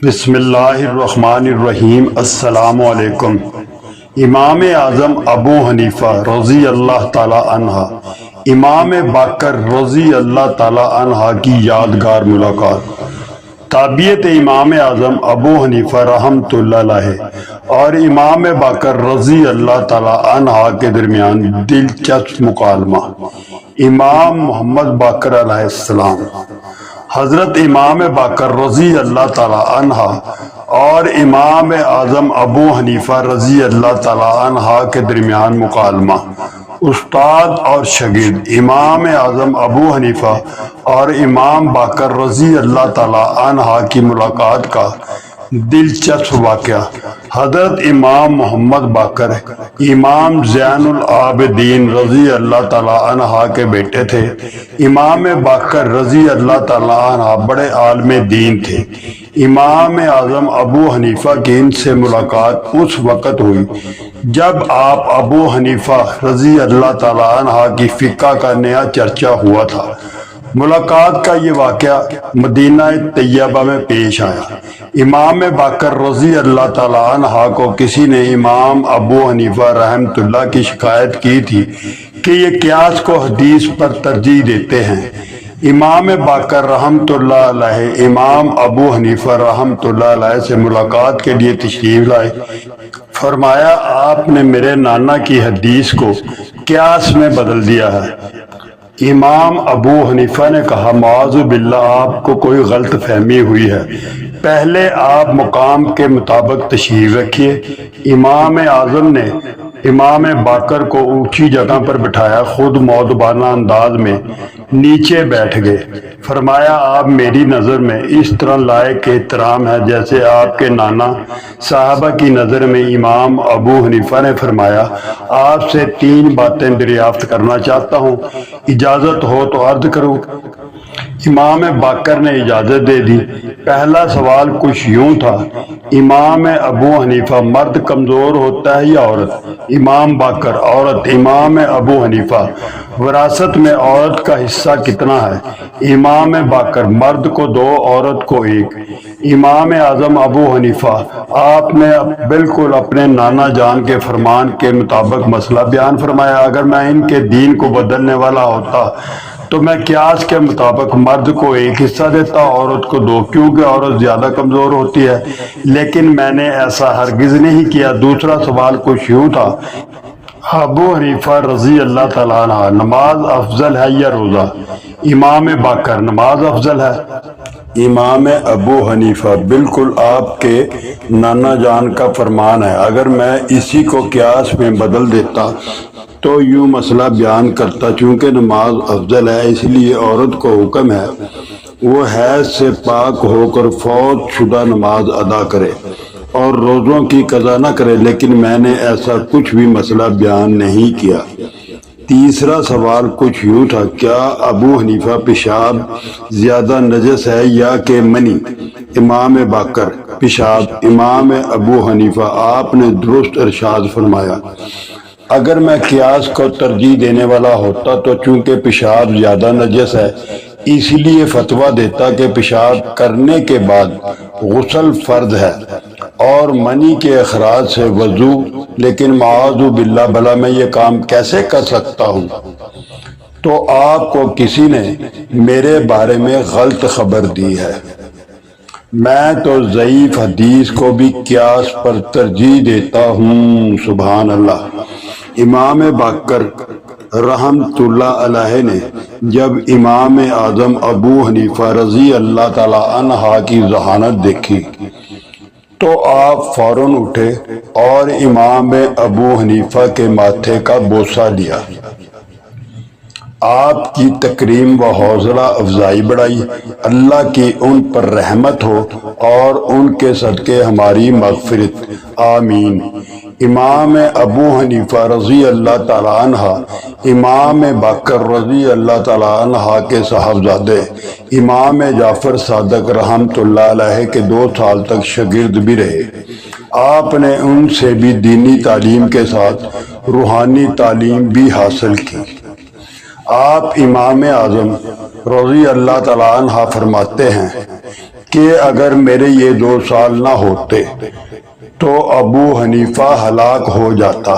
بسم اللہ الرحمن الرحیم۔ السلام علیکم۔ امام اعظم ابو حنیفہ رضی اللہ تعالی عنہ، امام باقر رضی اللہ تعالی عنہ کی یادگار ملاقات۔ تابعیت امام اعظم ابو حنیفہ رحمۃ اللہ علیہ اور امام باقر رضی اللہ تعالی عنہ کے درمیان دلچسپ مکالمہ۔ امام محمد باقر علیہ السلام، حضرت امام باقر رضی اللہ تعالی عنہ اور امام اعظم ابو حنیفہ رضی اللہ تعالی عنہ کے درمیان مکالمہ۔ استاد اور شاگرد امام اعظم ابو حنیفہ اور امام باقر رضی اللہ تعالی عنہ کی ملاقات کا دلچسپ واقعہ۔ حضرت امام محمد باقر امام زین العابدین رضی اللہ تعالی عنہ کے بیٹے تھے۔ امام باقر رضی اللہ تعالی عنہ بڑے عالم دین تھے۔ امام اعظم ابو حنیفہ کی ان سے ملاقات اس وقت ہوئی جب آپ ابو حنیفہ رضی اللہ تعالی عنہ کی فقہ کا نیا چرچا ہوا تھا۔ ملاقات کا یہ واقعہ مدینہ طیبہ میں پیش آیا۔ امام باقر رضی اللہ تعالی عنہ کو کسی نے امام ابو حنیفہ رحمۃ اللہ کی شکایت کی تھی کہ یہ قیاس کو حدیث پر ترجیح دیتے ہیں۔ امام باقر رحمۃ اللہ علیہ امام ابو حنیفہ رحمۃ اللہ علیہ سے ملاقات کے لیے تشریف لائے۔ فرمایا، آپ نے میرے نانا کی حدیث کو قیاس میں بدل دیا ہے۔ امام ابو حنیفہ نے کہا، معاذ باللہ، آپ کو کوئی غلط فہمی ہوئی ہے، پہلے آپ مقام کے مطابق تشریف رکھیے۔ امام اعظم نے امام باقر کو اونچی جگہ پر بٹھایا، خود مؤدبانہ انداز میں نیچے بیٹھ گئے۔ فرمایا، آپ میری نظر میں اس طرح لائق احترام ہے جیسے آپ کے نانا صاحبہ کی نظر میں۔ امام ابو حنیفہ نے فرمایا، آپ سے 3 باتیں دریافت کرنا چاہتا ہوں، اجازت ہو تو عرض کروں؟ امام باقر نے اجازت دے دی۔ پہلا سوال کچھ یوں تھا، امام ابو حنیفہ، مرد کمزور ہوتا ہے یا عورت؟ امام باقر، عورت۔ امام ابو حنیفہ، وراثت میں عورت کا حصہ کتنا ہے؟ امام باقر، مرد کو 2، عورت کو 1۔ امام اعظم ابو حنیفہ، آپ نے بالکل اپنے نانا جان کے فرمان کے مطابق مسئلہ بیان فرمایا۔ اگر میں ان کے دین کو بدلنے والا ہوتا تو میں قیاس کے مطابق مرد کو 1 حصہ دیتا، عورت کو 2، کیونکہ عورت زیادہ کمزور ہوتی ہے، لیکن میں نے ایسا ہرگز نہیں کیا۔ دوسرا سوال کچھ یوں تھا، ابو حنیفہ رضی اللہ تعالیٰ عنہ، نماز افضل ہے یا روزہ؟ امام باقر، نماز افضل ہے۔ امام ابو حنیفہ، بالکل آپ کے نانا جان کا فرمان ہے، اگر میں اسی کو قیاس میں بدل دیتا تو یوں مسئلہ بیان کرتا، چونکہ نماز افضل ہے اس لیے عورت کو حکم ہے وہ حیض سے پاک ہو کر فوت شدہ نماز ادا کرے اور روزوں کی قضا نہ کرے، لیکن میں نے ایسا کچھ بھی مسئلہ بیان نہیں کیا۔ تیسرا سوال کچھ یوں تھا، کیا ابو حنیفہ پیشاب زیادہ نجس ہے یا کہ منی؟ امام باقر، پیشاب۔ امام ابو حنیفہ، آپ نے درست ارشاد فرمایا، اگر میں قیاس کو ترجیح دینے والا ہوتا تو چونکہ پیشاب زیادہ نجس ہے اس لیے فتویٰ دیتا کہ پیشاب کرنے کے بعد غسل فرض ہے اور منی کے اخراج سے وضو، لیکن معاذ باللہ، بھلا میں یہ کام کیسے کر سکتا ہوں؟ تو آپ کو کسی نے میرے بارے میں غلط خبر دی ہے۔ میں تو ضعیف حدیث کو بھی قیاس پر ترجیح دیتا ہوں۔ سبحان اللہ۔ امام باقر رحمۃ اللہ علیہ نے جب امام اعظم ابو حنیفہ رضی اللہ تعالی عنہ کی ذہانت دیکھی تو آپ فوراً اٹھے اور امام ابو حنیفہ کے ماتھے کا بوسہ لیا، آپ کی تکریم و حوصلہ افزائی بڑھائی۔ اللہ کی ان پر رحمت ہو اور ان کے صدقے ہماری مغفرت، آمین۔ امام ابو حنیفہ رضی اللہ تعالی عنہ امام باقر رضی اللہ تعالی عنہ کے صاحبزادے امام جعفر صادق رحمۃ اللہ علیہ کے 2 سال تک شاگرد بھی رہے۔ آپ نے ان سے بھی دینی تعلیم کے ساتھ روحانی تعلیم بھی حاصل کی۔ آپ امام اعظم رضی اللہ تعالی عنہ فرماتے ہیں، کہ اگر میرے یہ 2 سال نہ ہوتے تو ابو حنیفہ ہلاک ہو جاتا۔